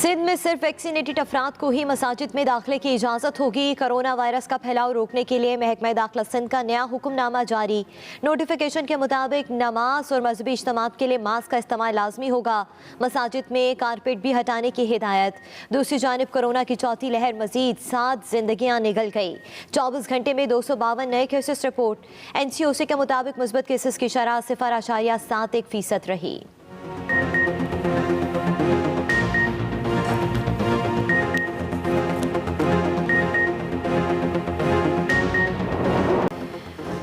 सिंध में सिर्फ वैक्सीनेटेड अफराद को ही मसाजिद में दाखिले की इजाज़त होगी। कोरोना वायरस का फैलाव रोकने के लिए महकमा दाखिला सिंध का नया हुक्मनामा जारी। नोटिफिकेशन के मुताबिक नमाज और मजहबी इज्तिमात के लिए मास्क का इस्तेमाल लाजमी होगा। मसाजिद में कारपेट भी हटाने की हिदायत। दूसरी जानिब कोरोना की चौथी लहर मजीद 7 जिंदगियां निगल गई। 24 घंटे में 252 नए केसेस रिपोर्ट। NCOC के मुताबिक मुस्बत केसेस की शरह 0.71% रही।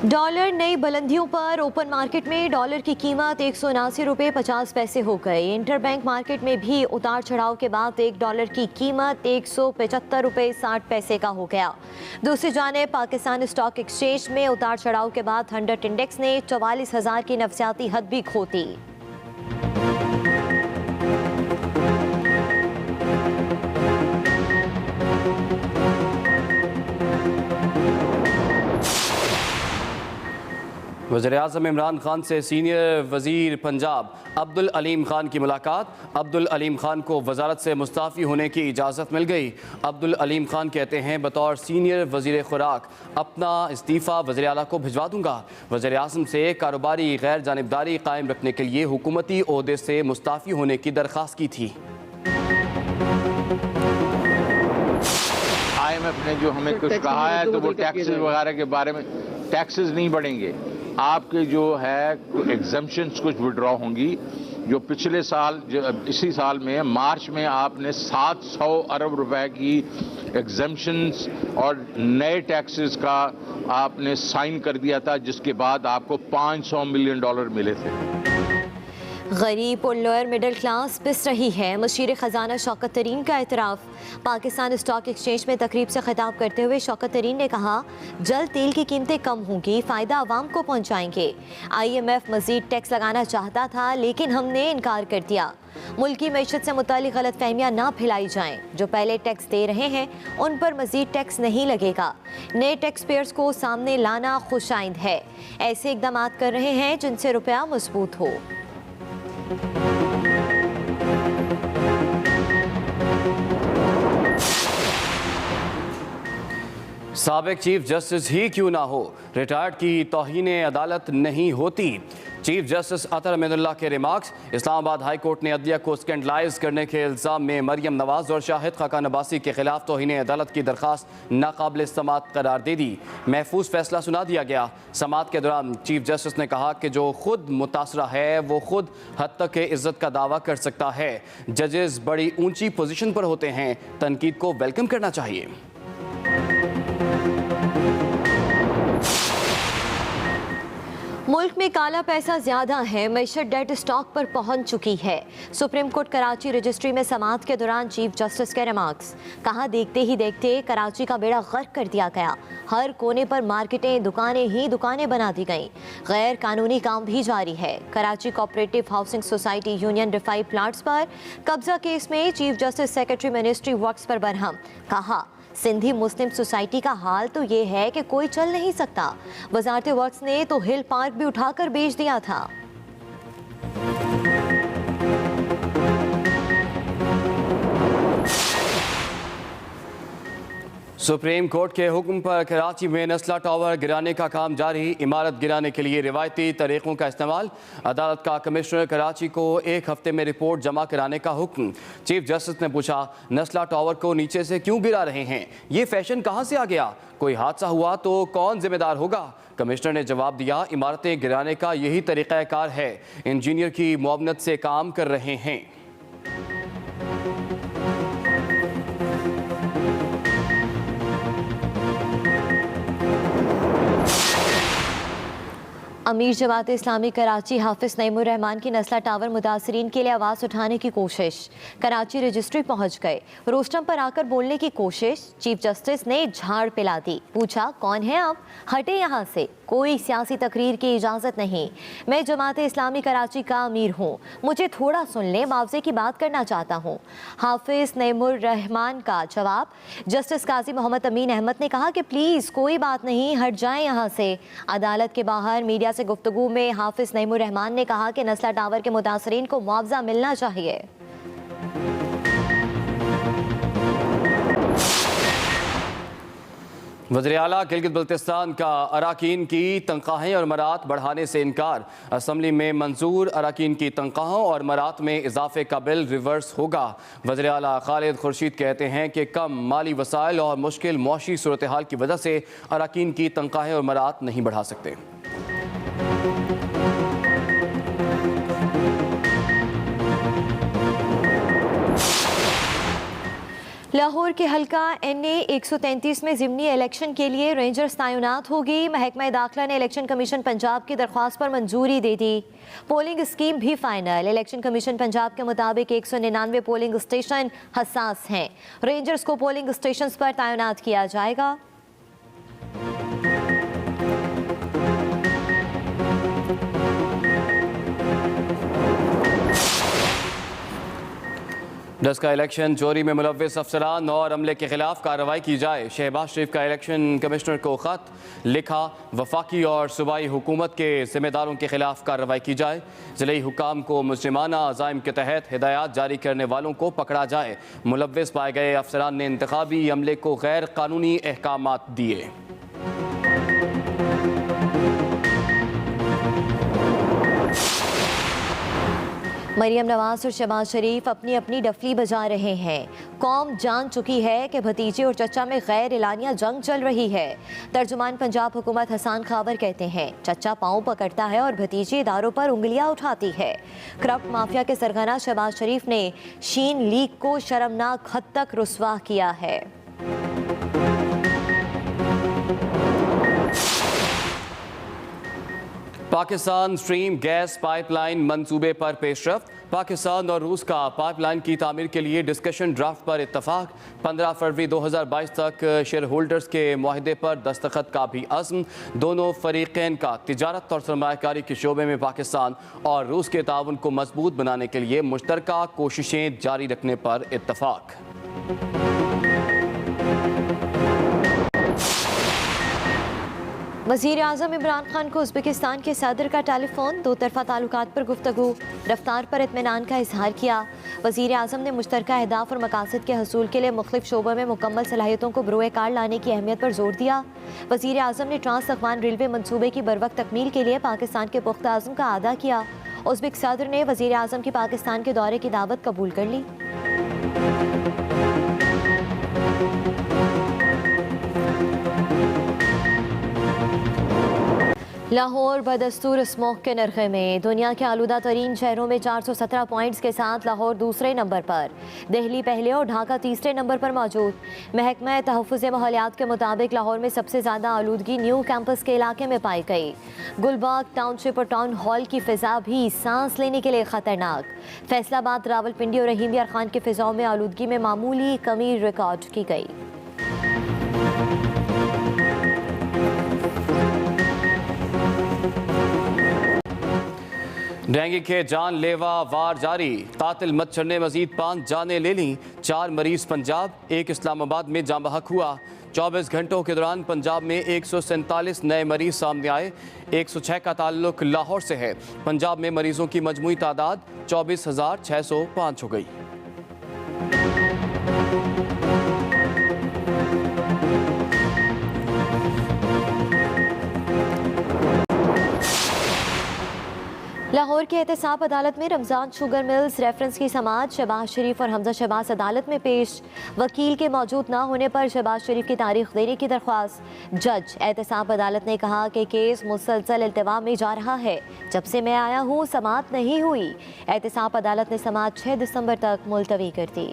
डॉलर नई बुलंदियों पर। ओपन मार्केट में डॉलर की कीमत 179 रुपये 50 पैसे हो गई। इंटरबैंक मार्केट में भी उतार चढ़ाव के बाद $1 की कीमत 175 रुपये 60 पैसे का हो गया। दूसरी जानिब पाकिस्तान स्टॉक एक्सचेंज में उतार चढ़ाव के बाद 100 इंडेक्स ने 44,000 की नफसियाती हद भी खो दी। वज़ीर-ए-आज़म इमरान खान से सीनियर वज़ीर पंजाब अब्दुल अलीम खान की मुलाकात। अब्दुल अलीम खान को वजारत से मुस्ताफ़ी होने की इजाज़त मिल गई। अब्दुल अलीम खान कहते हैं बतौर सीनियर वज़ीर खुराक अपना इस्तीफ़ा वज़ीर आला को भिजवा दूँगा। वज़ीर-ए-आज़म से कारोबारी गैर जानिबदारी कायम रखने के लिए हुकूमती ओहदे से मुस्ताफ़ी होने की दरख्वास्त की थी। IMF ने जो हमें कुछ कहा है तो वो टैक्सेस वगैरह के बारे में, टैक्सेस नहीं बढ़ेंगे। आपके जो है एग्जम्पशंस कुछ विड्रॉ होंगी। जो पिछले साल इसी साल में मार्च में आपने 700 अरब रुपए की एग्जम्पशंस और नए टैक्सेस का आपने साइन कर दिया था, जिसके बाद आपको $500 मिलियन मिले थे। गरीब और लोअर मिडिल क्लास पिस रही है। मशीर खजाना शौकत तरीन का एतराफ़। पाकिस्तान स्टॉक एक्सचेंज में तकरीब से खिताब करते हुए शौकत तरीन ने कहा जल्द तेल की कीमतें कम होंगी, फ़ायदा आवाम को पहुँचाएंगे। IMF मज़ीद टैक्स लगाना चाहता था लेकिन हमने इनकार कर दिया। मुल्की मईशत से मुतालिक गलत फहमियाँ ना फैलाई जाएँ। जो पहले टैक्स दे रहे हैं उन पर मज़ीद टैक्स नहीं लगेगा। नए टैक्स पेयर्स को सामने लाना खुशाइंद है। ऐसे इकदाम कर रहे हैं जिनसे रुपया मजबूत हो। साबिक चीफ जस्टिस ही क्यों ना हो, रिटायर्ड की तौहीन अदालत नहीं होती। चीफ जस्टिस अतर अमीनुल्लाह के रिमार्क्स। इस्लामाबाद हाई कोर्ट ने अदलिया को स्कैंडलाइज करने के इल्ज़ाम में मरियम नवाज और शाहिद खाकान अब्बासी के खिलाफ तौहीन अदालत की दरख्वास्त नाकाबिल समात करार दे दी। महफूज फैसला सुना दिया गया। समात के दौरान चीफ जस्टिस ने कहा कि जो खुद मुतासरा है वो खुद हद तक के इज्जत का दावा कर सकता है। जजेस बड़ी ऊंची पोजीशन पर होते हैं, तनकीद को वेलकम करना चाहिए। मुल्क में काला पैसा ज्यादा है। मईशत डेट स्टॉक पर पहुंच चुकी है। सुप्रीम कोर्ट कराची रजिस्ट्री में समाअत के दौरान चीफ जस्टिस के रिमार्क्स। कहा देखते ही देखते कराची का बेड़ा गर्क कर दिया गया। हर कोने पर मार्केटें, दुकानें ही दुकानें बना दी गईं। गैर कानूनी काम भी जारी है। Karachi cooperative housing society union रिफाई plots पर कब्जा केस में chief justice secretary ministry works पर बरहम। कहा सिंधी मुस्लिम सोसाइटी का हाल तो ये है कि कोई चल नहीं सकता। वजारत वर्क्स ने तो हिल पार्क भी उठाकर बेच दिया था। सुप्रीम कोर्ट के हुक्म पर कराची में नस्ला टावर गिराने का काम जारी। इमारत गिराने के लिए रिवायती तरीक़ों का इस्तेमाल। अदालत का कमिश्नर कराची को 1 हफ्ते में रिपोर्ट जमा कराने का हुक्म। चीफ जस्टिस ने पूछा नस्ला टावर को नीचे से क्यों गिरा रहे हैं, ये फैशन कहाँ से आ गया, कोई हादसा हुआ तो कौन जिम्मेदार होगा। कमिश्नर ने जवाब दिया इमारतें गिराने का यही तरीक़ाकार है, इंजीनियर की मुआवनत से काम कर रहे हैं। अमीर जमात इस्लामी कराची हाफिज नईमुर रहमान की नस्ला टावर मुतासरीन के लिए आवाज़ उठाने की कोशिश। कराची रजिस्ट्री पहुंच गए, रोस्टम पर आकर बोलने की कोशिश। चीफ जस्टिस ने झाड़ पिला दी। पूछा कौन है आप, हटे यहाँ से, कोई सियासी तकरीर की इजाज़त नहीं। मैं जमात इस्लामी कराची का अमीर हूँ, मुझे थोड़ा सुन लें, मुआवजे की बात करना चाहता हूँ। हाफिज नईमुर रहमान का जवाब। जस्टिस काजी मोहम्मद अमीन अहमद ने कहा कि प्लीज़ कोई बात नहीं, हट जाएं यहाँ से। अदालत के बाहर मीडिया से गुफ्तगू में हाफिज नईमुर रहमान ने कहा कि नस्ला टावर के मुतासरीन को मुआवजा मिलना चाहिए। वज़ीर आला गिलगित बल्तिस्तान का अराकीन की तनख्वाहें और मरात बढ़ाने से इनकार। असम्बली में मंजूर अराकीन की तनख्वाहों और मरात में इजाफे का बिल रिवर्स होगा। वज़ीर आला खालिद खुर्शीद कहते हैं कि कम माली वसाइल और मुश्किल मौशी सूरत हाल की वजह से अराकीन की तनख्वाहें और मरात नहीं बढ़ा सकते। लाहौर के हल्का NA 133 में ज़िमनी इलेक्शन के लिए रेंजर्स तैनात होगी। महकमा दाखिला ने इलेक्शन कमीशन पंजाब की दरख्वास्त पर मंजूरी दे दी। पोलिंग स्कीम भी फाइनल। इलेक्शन कमीशन पंजाब के मुताबिक 199 पोलिंग स्टेशन हसास हैं। रेंजर्स को पोलिंग स्टेशन पर तैनात किया जाएगा। दस का इलेक्शन चोरी में मुलव्विस अफसरान और अमले के खिलाफ कार्रवाई की जाए। शहबाज शरीफ का इलेक्शन कमिश्नर को खत लिखा। वफाकी और सूबाई हुकूमत के जिम्मेदारों के खिलाफ कार्रवाई की जाए। ज़िले हुकाम को मुस्लिमाना अज़ाइम के तहत हिदायत जारी करने वालों को पकड़ा जाए। मुलव्विस पाए गए अफसरान ने इंतखाबी अमले को गैर कानूनी अहकामात दिए। मरियम नवाज और शहबाज शरीफ अपनी अपनी डफली बजा रहे हैं। कौम जान चुकी है कि भतीजे और चचा में गैर एलानिया जंग चल रही है। तर्जुमान पंजाब हुकूमत हसन खावर कहते हैं चचा पाँव पकड़ता है और भतीजे इदारों पर उंगलियां उठाती है। करप्ट माफिया के सरगना शहबाज शरीफ ने शीन लीग को शर्मनाक हद तक रुस्वा किया है। पाकिस्तान स्ट्रीम गैस पाइपलाइन मंसूबे पर पेशरफ्त। पाकिस्तान और रूस का पाइपलाइन की तामीर के लिए डिस्कशन ड्राफ्ट पर इत्तफाक। 15 फरवरी 2022 तक शेयर होल्डर्स के मुआहदे पर दस्तखत का भी अज़्म। दोनों फरीक़ैन का तिजारत और सरमायाकारी के शोबे में पाकिस्तान और रूस के ताउन को मजबूत बनाने के लिए मुश्तरका कोशिशें जारी रखने पर इत्तफाक। वज़ीर आज़म इमरान खान को उज़्बेकिस्तान के सदर का टेलीफोन। दो तरफ़ा ताल्लुकात पर गुफ्तगू, रफ्तार पर इत्मीनान का इजहार किया। वज़ीर आज़म ने मुश्तरका अहदाफ और मकासद के हसूल के लिए मुख्तलिफ शोबों में मुकम्मल सलाहियतों को बरूए कार लाने की अहमियत पर जोर दिया। वज़ीर आज़म ने ट्रांस अफ़गान रेलवे मनसूबे की बरवक्त तकमील के लिए पाकिस्तान के पुख्ता अज़्म का अदा किया। उज़्बेक सदर ने वज़ीर आज़म की पाकिस्तान के दौरे की दावत कबूल कर ली। लाहौर बदस्तूर स्मोक के नरखे में दुनिया के आलूदा तरीन शहरों में 417 पॉइंट्स के साथ लाहौर दूसरे नंबर पर, दिल्ली पहले और ढाका तीसरे नंबर पर मौजूद। महकमा तहफ़्फ़ुज़ माहौलियात के मुताबिक लाहौर में सबसे ज़्यादा आलूदगी न्यू कैंपस के इलाके में पाई गई। गुलबाग टाउनशिप और टाउन हॉल की फ़िज़ा भी सांस लेने के लिए ख़तरनाक। फैसलाबाद, रावलपिंडी और रहीम यार खान की फ़िज़ाओं में आलूदगी में मामूली कमी रिकॉर्ड की गई। डेंगू के जानलेवा वार जारी। कातिल मच्छर ने मजीद 5 जानें ले लीं। 4 मरीज पंजाब, 1 इस्लामाबाद में जाँ बहक हुआ। 24 घंटों के दौरान पंजाब में 147 नए मरीज सामने आए। 106 का ताल्लुक लाहौर से है। पंजाब में मरीजों की मजमूई तादाद 24,605 हो गई। लाहौर की एहतसाब अदालत में रमज़ान शुगर मिल्स रेफरेंस की समाअत। शहबाज शरीफ और हमजा शहबाज अदालत में पेश। वकील के मौजूद न होने पर शहबाज शरीफ की तारीख देने की दरख्वास्त। जज एहतसाब अदालत ने कहा कि केस मुसलसल इल्तिवा में जा रहा है। जब से मैं आया हूँ समाअत नहीं हुई। एहतसाब अदालत ने समाअत 6 दिसंबर तक मुलतवी कर दी।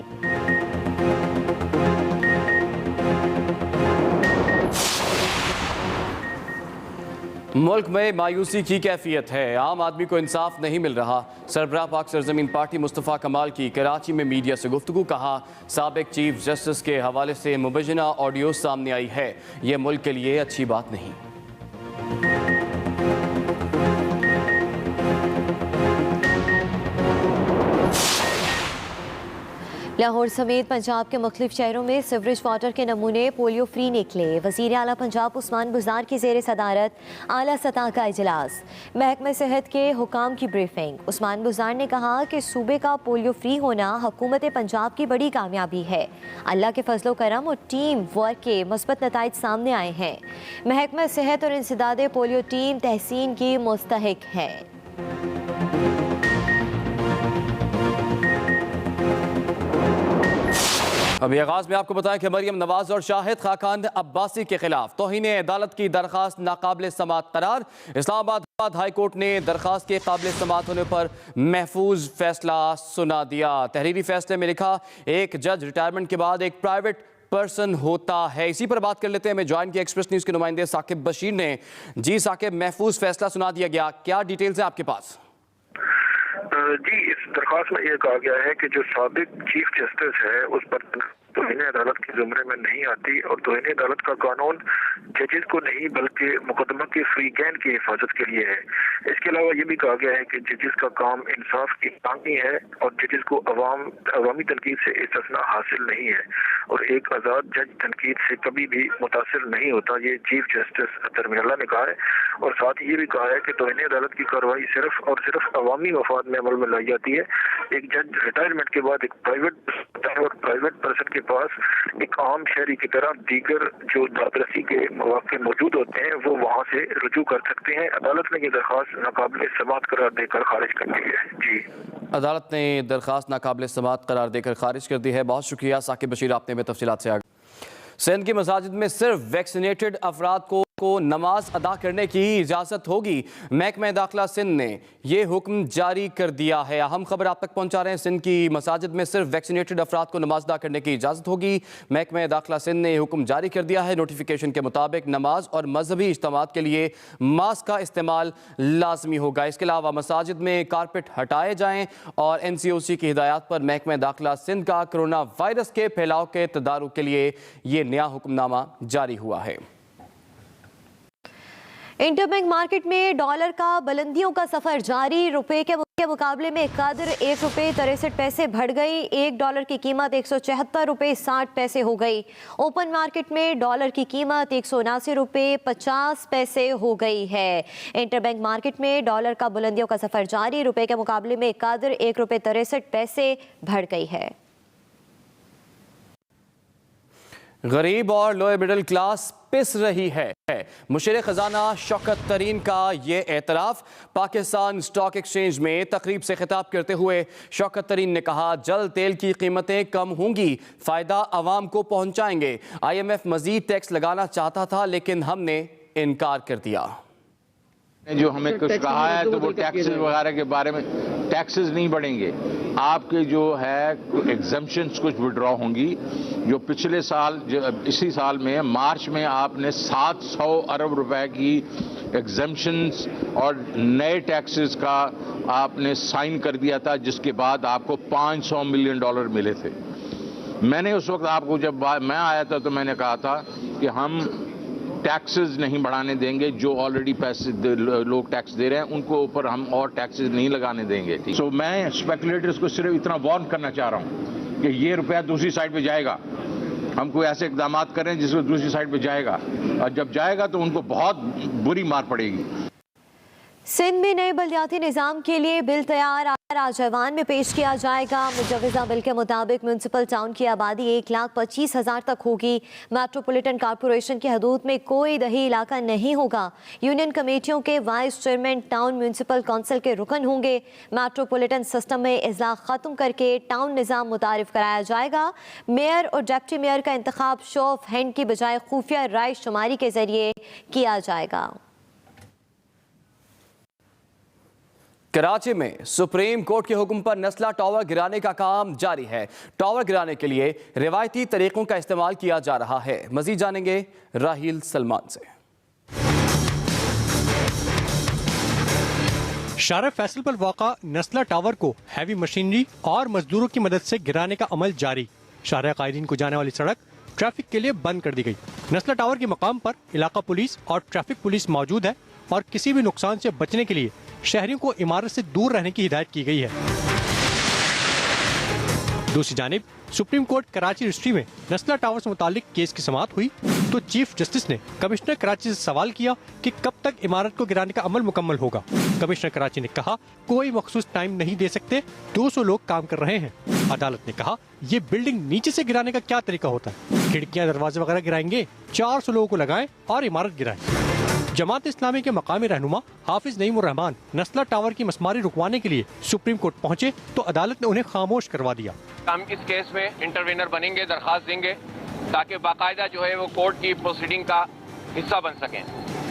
मुल्क में मायूसी की कैफियत है। आम आदमी को इंसाफ नहीं मिल रहा। सरबराह पाक सरजमीन पार्टी मुस्तफ़ा कमाल की कराची में मीडिया से गुफ्तगू। कहा साबिक चीफ जस्टिस के हवाले से मुबैना ऑडियो सामने आई है। ये मुल्क के लिए अच्छी बात नहीं। लाहौर समेत पंजाब के मुख्तलिफ शहरों में सीवरेज वाटर के नमूने पोलियो फ्री निकले। वज़ीर आला पंजाब उस्मान बुज़दार की ज़ेर सदारत आला सतह का इजलास, महकमा सेहत के हुकाम की ब्रीफिंग। उस्मान बुज़दार ने कहा कि सूबे का पोलियो फ्री होना हुकूमत पंजाब की बड़ी कामयाबी है। अल्लाह के फजलो करम और टीम वर्क के मुस्बत नताइज सामने आए हैं। महकमा सेहत और इंसदादे पोलियो टीम तहसीन की मुस्तहिक है। अभी आगाज में आपको बताएं कि मरियम नवाज और शाहिद खाकान अब्बासी के खिलाफ तौहीने अदालत की दरखास्त नाकाबिल समात करार। इस्लामाबाद हाई कोर्ट ने दरखास्त के काबिल समात होने पर महफूज फैसला सुना दिया। तहरीरी फैसले में लिखा, एक जज रिटायरमेंट के बाद एक प्राइवेट पर्सन होता है। इसी पर बात कर लेते हैं। हमें ज्वाइन किया एक्सप्रेस न्यूज के नुमाइंदे साकिब बशीर ने। जी साकिब, महफूज फैसला सुना दिया गया, क्या डिटेल्स है आपके पास? जी, इस दरख्वास्त में यह कहा गया है कि जो साबिक चीफ जस्टिस है उस पर तौहीन अदालत के जुमरे में नहीं आती और तौहीन अदालत का कानून जजेस को नहीं बल्कि मुकदमा के फ्री कैन की हिफाजत के लिए है। इसके अलावा ये भी कहा गया है कि जजेस का काम इंसाफ की तांगी है और जजेस को अवामी तनकीद से इस्तिस्ना हासिल नहीं है और एक आज़ाद जज तनकीद से कभी भी मुतासिर नहीं होता। ये चीफ जस्टिस अतर मिनल्लाह ने कहा है और साथ ही ये भी कहा है कि तौहीन अदालत की कार्रवाई सिर्फ और सिर्फ अवामी मफाद में अमल में लाई जाती है। एक जज रिटायरमेंट के बाद एक प्राइवेट और प्राइवेट पर्सन के पास एक आम शहरी की तरह दीगर जो दादरसी के मौके मौजूद होते हैं वो वहाँ से रुजू कर सकते हैं। अदालत ने ये दरख्वास्त नाकाबिल समात करार देकर खारिज कर दी है। जी, अदालत ने दरख्वास्त नाकाबिल समात करार देकर खारिज कर दी है। बहुत शुक्रिया साकिब बशीर, आपने में तफसीलात से आगे। सिंध की मसाजिद में सिर्फ वैक्सीनेटेड अफराद को नमाज अदा करने की इजाज़त होगी। महकमा दाखिला सिंध ने यह हुक्म जारी कर दिया है। अहम खबर आप तक पहुंचा रहे हैं। सिंध की मसाजिद में सिर्फ वैक्सीनेटेड अफराद को नमाज अदा करने की इजाज़त होगी। महकमा दाखिला सिंध ने यह हुक्म जारी कर दिया है। नोटिफिकेशन के मुताबिक नमाज और मजहबी इज्तिमात के लिए मास्क का इस्तेमाल लाजमी होगा। इसके अलावा मसाजिद में कारपेट हटाए जाएँ और NCOC की हिदायत पर महकमा दाखिला सिंध का कोरोना वायरस के फैलाव के तदारुक के लिए ये नया हुक्मनामा जारी हुआ है। इंटरबैंक मार्केट में डॉलर का बुलंदियों का सफर जारी। रुपए के मुकाबले में कदर ₹1.63 बढ़ गई। $1 की कीमत ₹174.60 हो गई। ओपन मार्केट में डॉलर की कीमत ₹179.50 हो गई है। इंटरबैंक मार्केट में डॉलर का बुलंदियों का सफर जारी। रुपए के मुकाबले में कदर ₹1.63 बढ़ गई है। गरीब और लोअर मिडिल क्लास पिस रही है। मुशीर खजाना शौकत तरीन का ये एतराफ़। पाकिस्तान स्टॉक एक्सचेंज में तकरीब से खिताब करते हुए शौकत तरीन ने कहा, जल्द तेल की कीमतें कम होंगी, फ़ायदा आवाम को पहुंचाएंगे। IMF मजीद टैक्स लगाना चाहता था लेकिन हमने इनकार कर दिया। जो हमें कुछ कहा है तो वो टैक्सेस वगैरह के बारे में, टैक्सेस नहीं बढ़ेंगे। आपके जो है एग्जम्पशंस कुछ विड्रॉ होंगी। जो पिछले साल इसी साल में मार्च में आपने 700 अरब रुपए की एग्जम्पशंस और नए टैक्सेस का आपने साइन कर दिया था, जिसके बाद आपको $500 मिलियन मिले थे। मैंने उस वक्त आपको, जब मैं आया था तो मैंने कहा था कि हम टैक्सेस नहीं बढ़ाने देंगे। जो ऑलरेडी पैसे लोग टैक्स दे रहे हैं उनको ऊपर हम और टैक्सेस नहीं लगाने देंगे। सो मैं स्पेकुलेटर्स को सिर्फ इतना वार्न करना चाह रहा हूं कि ये रुपया दूसरी साइड पे जाएगा। हम कोई ऐसे इकदाम करें जिसको दूसरी साइड पे जाएगा और जब जाएगा तो उनको बहुत बुरी मार पड़ेगी। सिंध में नए बल्दियाती निज़ाम के लिए बिल तैयार आज ऐवान में पेश किया जाएगा। मुजवज़ा बिल के मुताबिक म्यूनसिपल टाउन की आबादी 1,25,000 तक होगी। मेट्रोपॉलिटन कॉरपोरेशन की हदूद में कोई दही इलाका नहीं होगा। यूनियन कमेटियों के vice chairman town municipal council के रुकन होंगे। मेट्रोपॉलिटन सिस्टम में इज़्ला ख़त्म करके टाउन निज़ाम मुतारिफ कराया जाएगा। मेयर और डिप्टी मेयर का इंतखाब शो ऑफ हैंड की बजाय खुफिया राय शुमारी के जरिए किया जाएगा। कराची में सुप्रीम कोर्ट के हुक्म पर नस्ला टावर गिराने का काम जारी है। टावर गिराने के लिए रिवायती तरीकों का इस्तेमाल किया जा रहा है। मजीद जानेंगे राहील सलमान से। शारा फैसल पर वाक़ा नस्ला टावर को हैवी मशीनरी और मजदूरों की मदद से गिराने का अमल जारी। शारा कायदीन को जाने वाली सड़क ट्रैफिक के लिए बंद कर दी गई। नस्ला टावर के मकाम पर इलाका पुलिस और ट्रैफिक पुलिस मौजूद है और किसी भी नुकसान से बचने के लिए शहरियों को इमारत से दूर रहने की हिदायत की गई है। दूसरी जानिब सुप्रीम कोर्ट कराची रजिस्ट्री में नस्ला टावर से मुतालिक केस की समाअत हुई तो चीफ जस्टिस ने कमिश्नर कराची से सवाल किया कि कब तक इमारत को गिराने का अमल मुकम्मल होगा। कमिश्नर कराची ने कहा कोई मखसूस टाइम नहीं दे सकते, 200 लोग काम कर रहे हैं। अदालत ने कहा ये बिल्डिंग नीचे से गिराने का क्या तरीका होता है, खिड़कियां दरवाजे वगैरह गिराएंगे, 400 लोगों को लगाएं और इमारत गिराएं। जमात इस्लामी के मकामी रहनुमा हाफिज नईमुर रहमान नस्ला टावर की मसमारी रुकवाने के लिए सुप्रीम कोर्ट पहुंचे तो अदालत ने उन्हें खामोश करवा दिया। हम इस केस में इंटरवेनर बनेंगे, दरखास्त देंगे ताकि बाकायदा जो है वो कोर्ट की प्रोसीडिंग का हिस्सा बन सकें।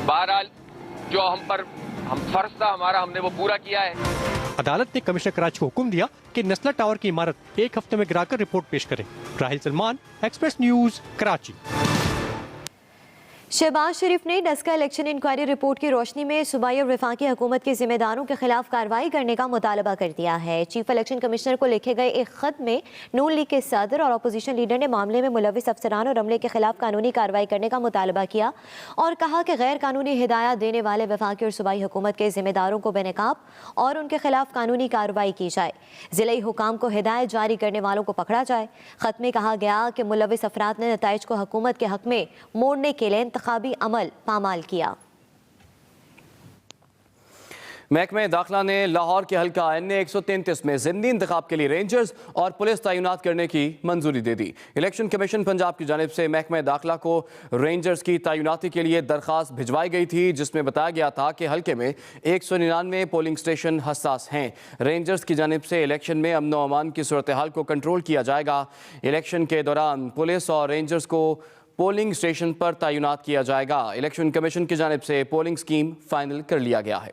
बहरहाल जो हम फर्ज था हमारा, हमने वो पूरा किया है। अदालत ने कमिश्नर कराची को हुक्म दिया कि नस्ला टावर की इमारत 1 हफ्ते में गिराकर रिपोर्ट पेश करें। Rahil Salman, Express News, Karachi. शहबाज शरीफ ने डस्का इलेक्शन इंक्वायरी रिपोर्ट की रोशनी में सूबाई और वफाकी हुकूमत के जिम्मेदारों के खिलाफ कार्रवाई करने का मुतालबा कर दिया है। चीफ इलेक्शन कमिश्नर को लिखे गए एक खत में नून लीग के सदर और अपोजिशन लीडर ने मामले में मुलविस अफसरान और अमले के खिलाफ कानूनी कार्रवाई करने का मुतालबा किया और कहा कि गैर कानूनी हिदायत देने वाले वफाकी और सूबाई हुकूमत के जिम्मेदारों को बेनकाब और उनके खिलाफ कानूनी कार्रवाई की जाए। ज़िले हुकाम को हिदायत जारी करने वालों को पकड़ा जाए। खत में कहा गया कि मुलविस अफराद ने नताइज को हुकूमत के हक में मोड़ने के लिए इंतखाबी अमल पामाल किया। महकमे दाखिला ने लाहौर के हल्का NA 133 में ज़िमनी इंतखाब के लिए रेंजर्स और पुलिस तैनात करने की मंजूरी दे दी। इलेक्शन कमीशन पंजाब की जानिब से महकमे दाखिला को रेंजर्स की तैनाती के लिए दरख्वास्त भिजवाई गई थी, जिसमें बताया गया था कि हल्के में 199 पोलिंग स्टेशन हसास हैं। रेंजर्स की जानिब से इलेक्शन में अमन व अमान की सूरत हाल को कंट्रोल किया जाएगा। इलेक्शन के दौरान पुलिस और रेंजर्स को पोलिंग स्टेशन पर तैनात किया जाएगा। इलेक्शन कमीशन की जानिब से पोलिंग स्कीम फाइनल कर लिया गया है।